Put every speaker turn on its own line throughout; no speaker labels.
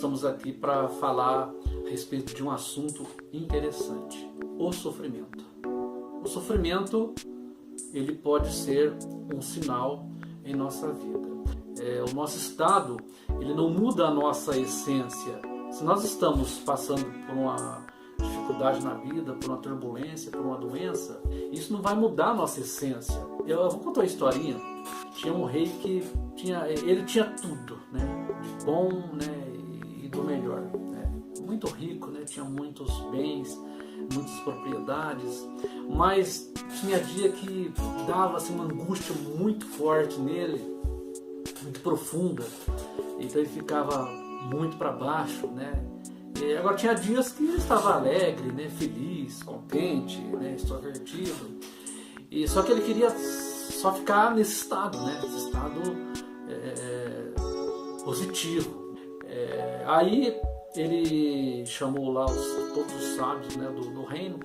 estamos aqui para falar a respeito de um assunto interessante: o sofrimento. O sofrimento, ele pode ser um sinal em nossa vida. O nosso estado, ele não muda a nossa essência. Se nós estamos passando por uma dificuldade na vida, por uma turbulência, por uma doença, isso não vai mudar a nossa essência. Eu vou contar uma historinha. Tinha um rei que tinha tudo, né, de bom, né, e do melhor, né? Muito rico, né, tinha muitos bens, muitas propriedades, mas tinha dia que dava assim, uma angústia muito forte nele, muito profunda, então ele ficava muito para baixo, né? E agora tinha dias que ele estava alegre, né, feliz, contente, né, extrovertido, e só que ele queria só ficar nesse estado, né, esse estado positivo. Aí ele chamou lá todos os sábios, né, do reino,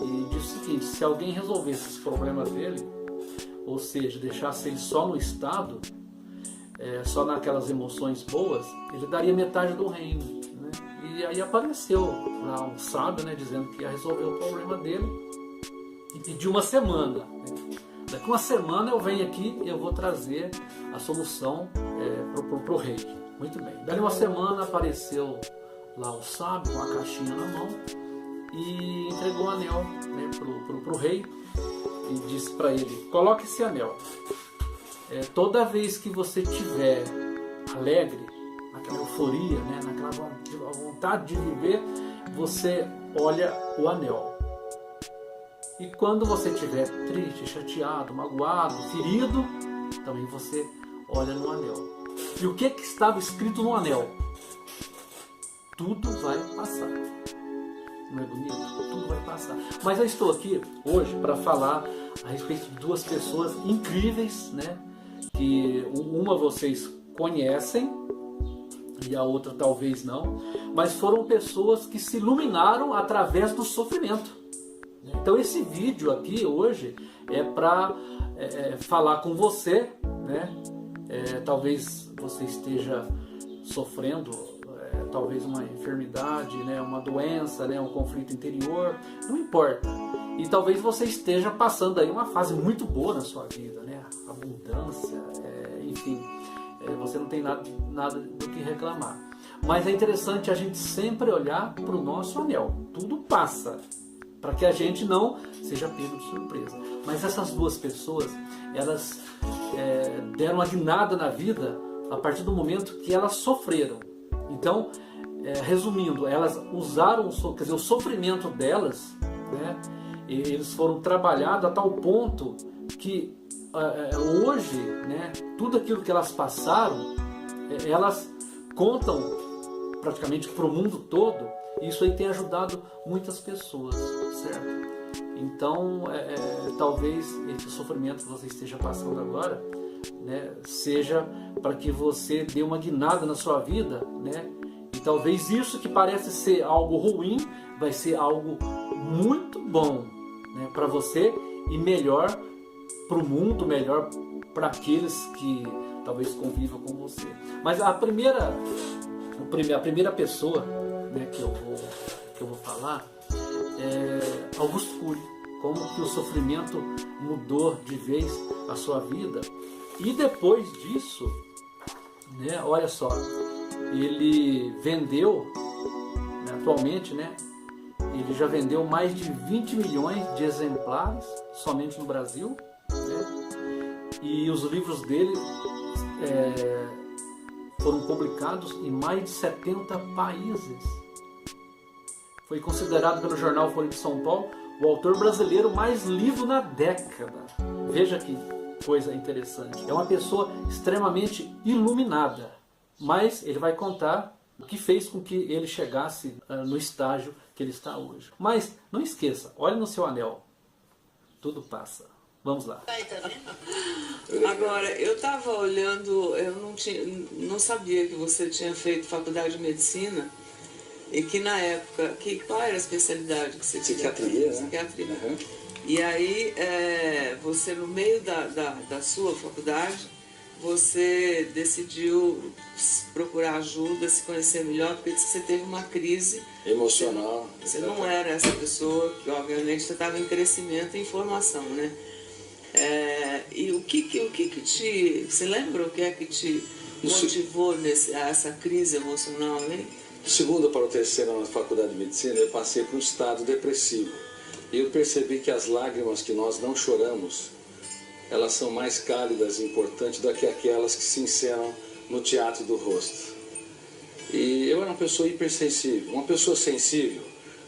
e disse o seguinte: se alguém resolvesse esses problemas dele, ou seja, deixasse ele só no estado, só naquelas emoções boas, ele daria metade do reino, né? E aí apareceu lá um sábio, né, dizendo que ia resolver o problema dele e pediu uma semana, né? Daqui uma semana eu venho aqui e eu vou trazer a solução pro rei. Muito bem. Dali uma semana apareceu lá o sábio com a caixinha na mão e entregou o anel, né, pro rei e disse para ele: coloque esse anel. Toda vez que você estiver alegre, naquela euforia, né, naquela vontade de viver, você olha o anel. E quando você estiver triste, chateado, magoado, ferido, também você olha no anel. E o que estava escrito no anel? Tudo vai passar. Não é bonito? Tudo vai passar. Mas eu estou aqui hoje para falar a respeito de duas pessoas incríveis, né? Que uma vocês conhecem e a outra talvez não, mas foram pessoas que se iluminaram através do sofrimento. Então esse vídeo aqui hoje é para falar com você, né? Talvez você esteja sofrendo talvez uma enfermidade, né? Uma doença, né? Um conflito interior, não importa. E talvez você esteja passando aí uma fase muito boa na sua vida, né? Abundância, enfim, você não tem nada do que reclamar. Mas é interessante a gente sempre olhar para o nosso anel. Tudo passa, para que a gente não seja pego de surpresa. Mas essas duas pessoas, elas deram uma guinada na vida a partir do momento que elas sofreram. Então, resumindo, elas usaram o sofrimento delas, né? Eles foram trabalhados a tal ponto que hoje, né, tudo aquilo que elas passaram, elas contam praticamente para o mundo todo, e isso aí tem ajudado muitas pessoas, certo? Então, talvez esse sofrimento que você esteja passando agora, né, seja para que você dê uma guinada na sua vida, né? E talvez isso que parece ser algo ruim vai ser algo muito bom, né, para você e melhor para o mundo, melhor para aqueles que talvez convivam com você. Mas a primeira pessoa, né, que eu vou falar é Augusto Cury. Como que o sofrimento mudou de vez a sua vida. E depois disso, né, olha só, ele vendeu, né, atualmente, né, ele já vendeu mais de 20 milhões de exemplares somente no Brasil, né? E os livros dele foram publicados em mais de 70 países. Foi considerado pelo jornal Folha de São Paulo o autor brasileiro mais lido na década. Veja que coisa interessante. É uma pessoa extremamente iluminada, mas ele vai contar o que fez com que ele chegasse no estágio que ele está hoje. Mas não esqueça, olhe no seu anel. Tudo passa. Vamos lá.
Agora, eu estava olhando, eu não sabia que você tinha feito faculdade de medicina e que na época, qual era a especialidade que você tinha?
Psiquiatria, né?
Psiquiatria.
Uhum.
E aí, você no meio da sua faculdade, você decidiu procurar ajuda, se conhecer melhor, porque você teve uma crise
emocional.
Você não era essa pessoa que, obviamente, você estava em crescimento e em formação, né? E o que te... Você lembra o que é que te motivou a essa crise emocional, hein?
Segundo para o terceiro ano na faculdade de medicina, eu passei por um estado depressivo. E eu percebi que as lágrimas que nós não choramos, elas são mais cálidas e importantes do que aquelas que se encenam no teatro do rosto. E eu era uma pessoa hipersensível. Uma pessoa sensível,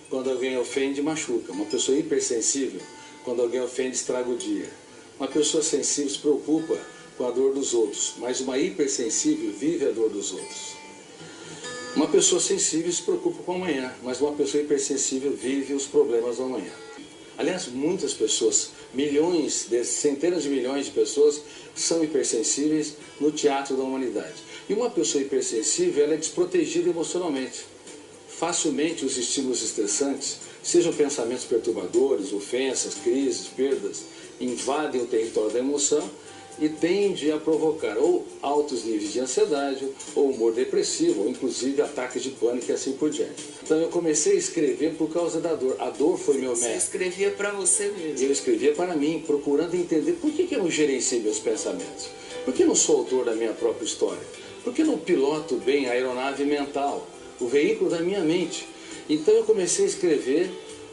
quando alguém ofende, machuca. Uma pessoa hipersensível, quando alguém ofende, estraga o dia. Uma pessoa sensível se preocupa com a dor dos outros, mas uma hipersensível vive a dor dos outros. Uma pessoa sensível se preocupa com o amanhã, mas uma pessoa hipersensível vive os problemas do amanhã. Aliás, muitas pessoas, centenas de milhões de pessoas são hipersensíveis no teatro da humanidade. E uma pessoa hipersensível, ela é desprotegida emocionalmente. Facilmente os estímulos estressantes, sejam pensamentos perturbadores, ofensas, crises, perdas, invadem o território da emoção e tende a provocar ou altos níveis de ansiedade, ou humor depressivo, ou inclusive ataques de pânico e assim por diante. Então eu comecei a escrever por causa da dor. A dor foi meu mestre.
Você escrevia para você mesmo?
Eu escrevia para mim, procurando entender por que eu não gerencio meus pensamentos. Por que não sou autor da minha própria história? Por que não piloto bem a aeronave mental, o veículo da minha mente? Então eu comecei a escrever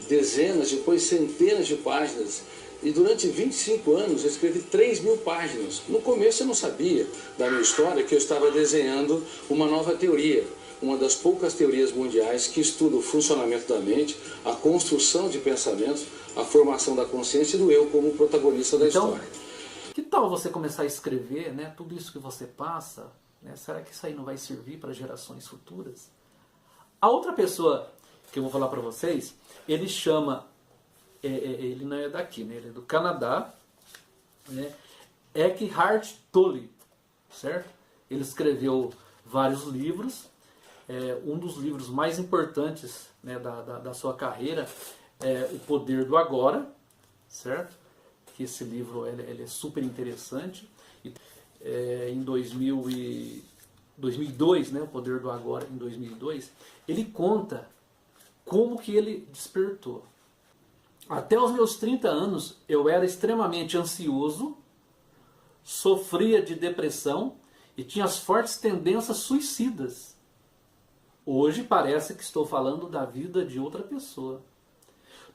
dezenas, depois centenas de páginas. E durante 25 anos eu escrevi 3.000 páginas. No começo eu não sabia da minha história que eu estava desenhando uma nova teoria. Uma das poucas teorias mundiais que estuda o funcionamento da mente, a construção de pensamentos, a formação da consciência e do eu como protagonista da história.
Que tal você começar a escrever, né, tudo isso que você passa? Né, será que isso aí não vai servir para gerações futuras? A outra pessoa que eu vou falar para vocês, ele chama... ele não é daqui, né? Ele é do Canadá, né? Eckhart Tolle, certo? Ele escreveu vários livros. Um dos livros mais importantes, né, da sua carreira é O Poder do Agora, certo? Que esse livro ele é super interessante. Em 2002, né, O Poder do Agora, em 2002, ele conta como que ele despertou. Até os meus 30 anos, eu era extremamente ansioso, sofria de depressão e tinha as fortes tendências suicidas. Hoje parece que estou falando da vida de outra pessoa.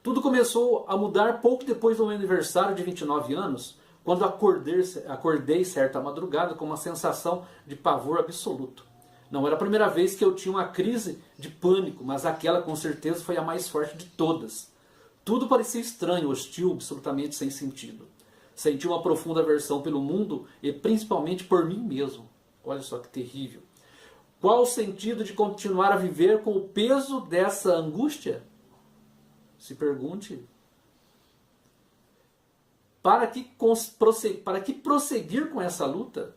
Tudo começou a mudar pouco depois do meu aniversário de 29 anos, quando acordei certa madrugada com uma sensação de pavor absoluto. Não era a primeira vez que eu tinha uma crise de pânico, mas aquela com certeza foi a mais forte de todas. Tudo parecia estranho, hostil, absolutamente sem sentido. Senti uma profunda aversão pelo mundo e principalmente por mim mesmo. Olha só que terrível. Qual o sentido de continuar a viver com o peso dessa angústia? Se pergunte. Para que prosseguir com essa luta?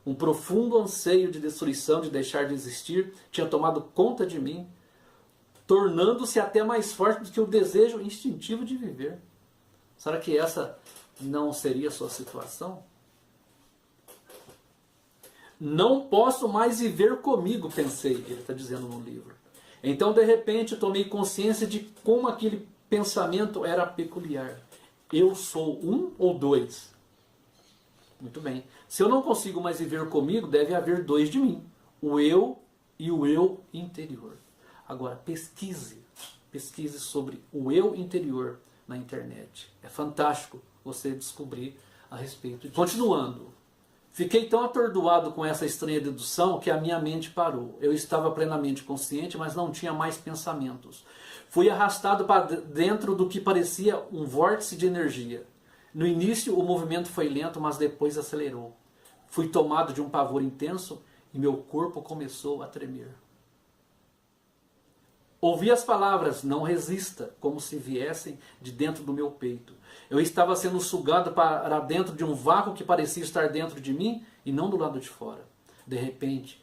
Um profundo anseio de destruição, de deixar de existir, tinha tomado conta de mim, tornando-se até mais forte do que o desejo instintivo de viver. Será que essa não seria a sua situação? Não posso mais viver comigo, pensei, ele está dizendo no livro. Então, de repente, tomei consciência de como aquele pensamento era peculiar. Eu sou um ou dois? Muito bem. Se eu não consigo mais viver comigo, deve haver dois de mim. O eu e o eu interior. Agora, pesquise sobre o eu interior na internet. É fantástico você descobrir a respeito disso. Continuando. Fiquei tão atordoado com essa estranha dedução que a minha mente parou. Eu estava plenamente consciente, mas não tinha mais pensamentos. Fui arrastado para dentro do que parecia um vórtice de energia. No início o movimento foi lento, mas depois acelerou. Fui tomado de um pavor intenso e meu corpo começou a tremer. Ouvi as palavras, não resista, como se viessem de dentro do meu peito. Eu estava sendo sugado para dentro de um vácuo que parecia estar dentro de mim e não do lado de fora. De repente,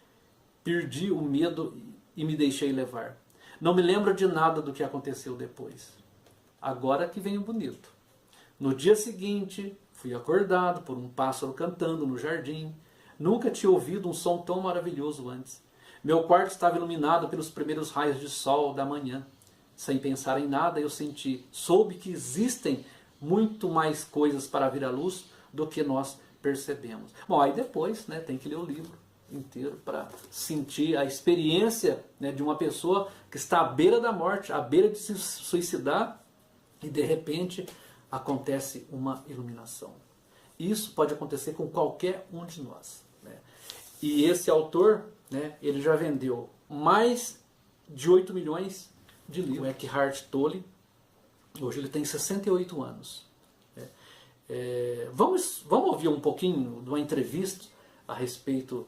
perdi o medo e me deixei levar. Não me lembro de nada do que aconteceu depois. Agora que vem o bonito. No dia seguinte, Fui acordado por um pássaro cantando no jardim. Nunca tinha ouvido um som tão maravilhoso antes. Meu quarto estava iluminado pelos primeiros raios de sol da manhã. Sem pensar em nada, eu soube que existem muito mais coisas para vir à luz do que nós percebemos. Bom, aí depois, né, tem que ler o livro inteiro para sentir a experiência, né, de uma pessoa que está à beira da morte, à beira de se suicidar, e de repente acontece uma iluminação. Isso pode acontecer com qualquer um de nós, né? E esse autor, né, ele já vendeu mais de 8 milhões de livros. O Eckhart Tolle, hoje ele tem 68 anos. Né? Vamos ouvir um pouquinho de uma entrevista a respeito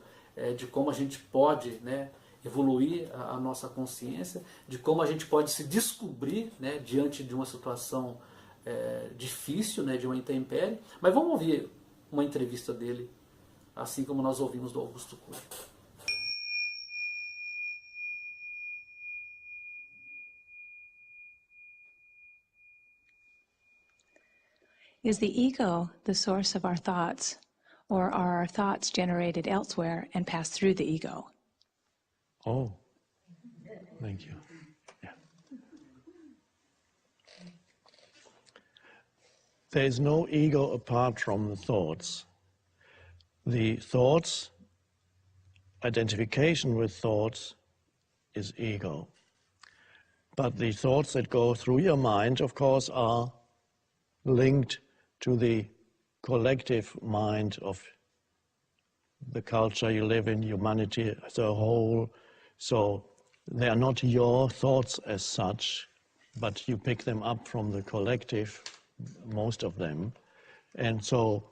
de como a gente pode, né, evoluir a nossa consciência, de como a gente pode se descobrir, né, diante de uma situação difícil, né, de uma intempérie. Mas vamos ouvir uma entrevista dele, assim como nós ouvimos do Augusto Cury.
Is the ego the source of our thoughts, or are our thoughts generated elsewhere and pass through the ego?
Oh, thank you. Yeah. There is no ego apart from the thoughts. The thoughts, identification with thoughts is ego. But the thoughts that go through your mind, of course, are linked to the collective mind of the culture you live in, humanity as a whole. So they are not your thoughts as such, but you pick them up from the collective, most of them. And so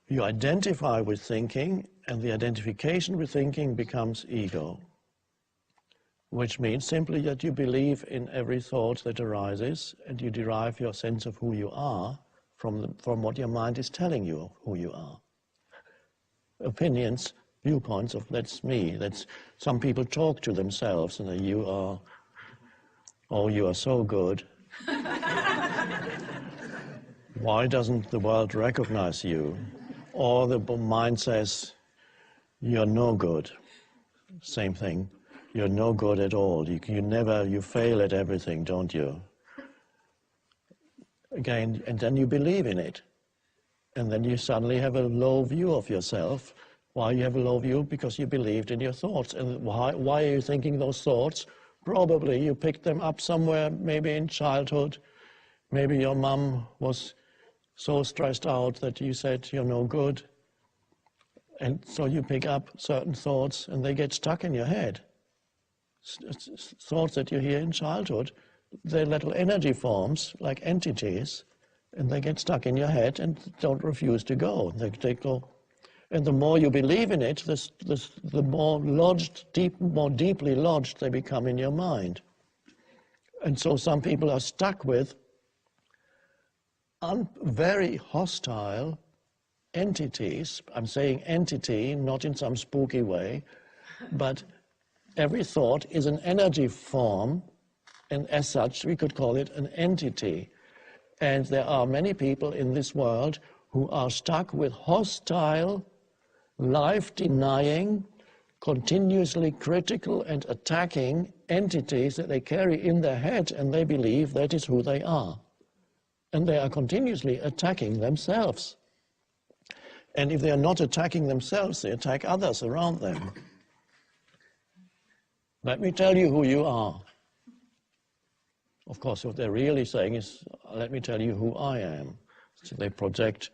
you identify with thinking, and the identification with thinking becomes ego, which means simply that you believe in every thought that arises, and you derive your sense of who you are from what your mind is telling you of who you are. Opinions, viewpoints of that's me. That's some people talk to themselves and you are, oh, you are so good. Why doesn't the world recognize you? Or the mind says, you're no good. Same thing. You're no good at all. You fail at everything, don't you? Again, and then you believe in it. And then you suddenly have a low view of yourself. Why you have a low view? Because you believed in your thoughts. And why are you thinking those thoughts? Probably you picked them up somewhere, maybe in childhood. Maybe your mom was so stressed out that you said you're no good. And so you pick up certain thoughts and they get stuck in your head. Thoughts that you hear in childhood, they're little energy forms, like entities, and they get stuck in your head and don't refuse to go. They go. And the more you believe in it, the more lodged, more deeply lodged they become in your mind. And so some people are stuck with very hostile entities. I'm saying entity, not in some spooky way, but every thought is an energy form, and as such, we could call it an entity. And there are many people in this world who are stuck with hostile, life-denying, continuously critical and attacking entities that they carry in their head, and they believe that is who they are. And they are continuously attacking themselves. And if they are not attacking themselves, they attack others around them. Let me tell you who you are. Of course, what they're really saying is, let me tell you who I am. So they project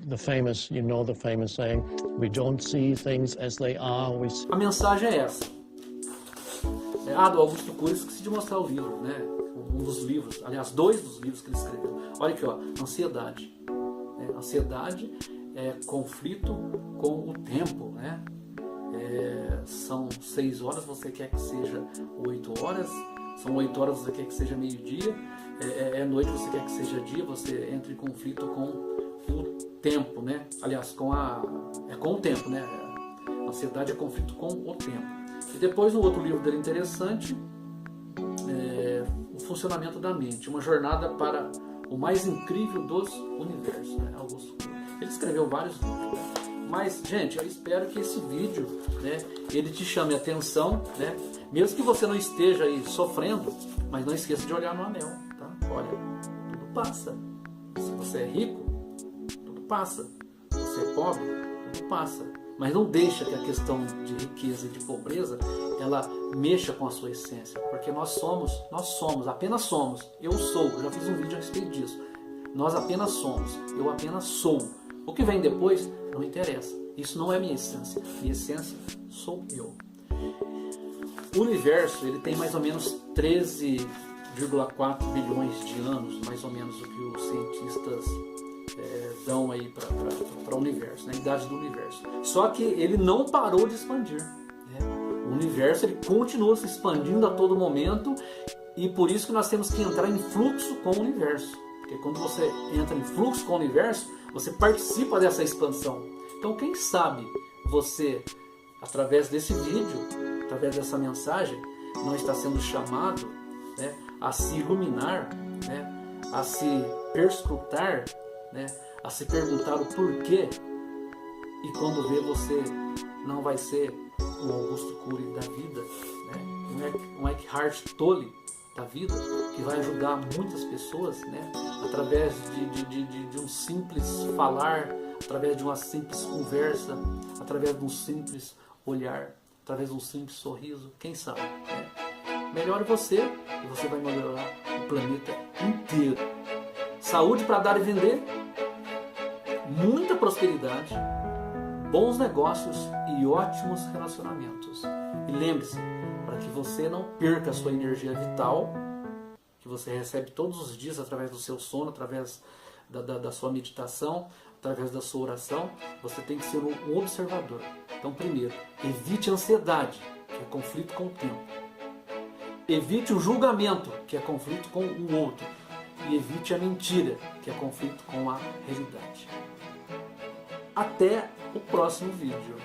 the famous, you know the famous saying, we don't see things as they are.
A mensagem é essa. Do Augusto Cury, esqueci de mostrar o livro, né? Um dos livros, aliás, 2 dos livros que ele escreveu. Olha aqui, ó, Ansiedade. Ansiedade é conflito com o tempo, né? São 6 horas, você quer que seja 8 horas. São 8 horas, você quer que seja meio-dia. É noite, você quer que seja dia. Você entra em conflito com o tempo, né? Aliás, com o tempo, né? A ansiedade é conflito com o tempo. E depois, no outro livro dele interessante, O Funcionamento da Mente. Uma jornada para O Mais Incrível dos Universos, né? Augusto Cury. Ele escreveu vários livros, né? Mas, gente, eu espero que esse vídeo, né, ele te chame a atenção, né? Mesmo que você não esteja aí sofrendo, mas não esqueça de olhar no anel, tá? Olha, tudo passa. Se você é rico, tudo passa. Se você é pobre, tudo passa. Mas não deixa que a questão de riqueza e de pobreza, ela mexa com a sua essência. Porque nós somos, apenas somos. Eu sou, eu já fiz um vídeo a respeito disso. Nós apenas somos, eu apenas sou. O que vem depois não interessa. Isso não é minha essência. Minha essência sou eu. O universo, ele tem mais ou menos 13,4 bilhões de anos, mais ou menos o que os cientistas dão aí para o universo, na idade do universo. Só que ele não parou de expandir, né? O universo, ele continua se expandindo a todo momento, e por isso que nós temos que entrar em fluxo com o universo. Porque quando você entra em fluxo com o universo, você participa dessa expansão. Então, quem sabe você, através desse vídeo, através dessa mensagem, não está sendo chamado, né, a se iluminar, né, a se perscrutar, né, a se perguntar o porquê, e quando vê, você não vai ser um Augusto Cury da vida, né, um Eckhart Tolle da vida, que vai ajudar muitas pessoas, né, através de um simples falar, através de uma simples conversa, através de um simples olhar, através de um simples sorriso, quem sabe, né? Melhore você e você vai melhorar o planeta inteiro. Saúde para dar e vender, muita prosperidade, bons negócios e ótimos relacionamentos. E lembre-se, para que você não perca a sua energia vital, que você recebe todos os dias através do seu sono, através da sua meditação, através da sua oração, você tem que ser um observador. Então, primeiro, evite a ansiedade, que é conflito com o tempo. Evite o julgamento, que é conflito com o outro. E evite a mentira, que é conflito com a realidade. Até o próximo vídeo.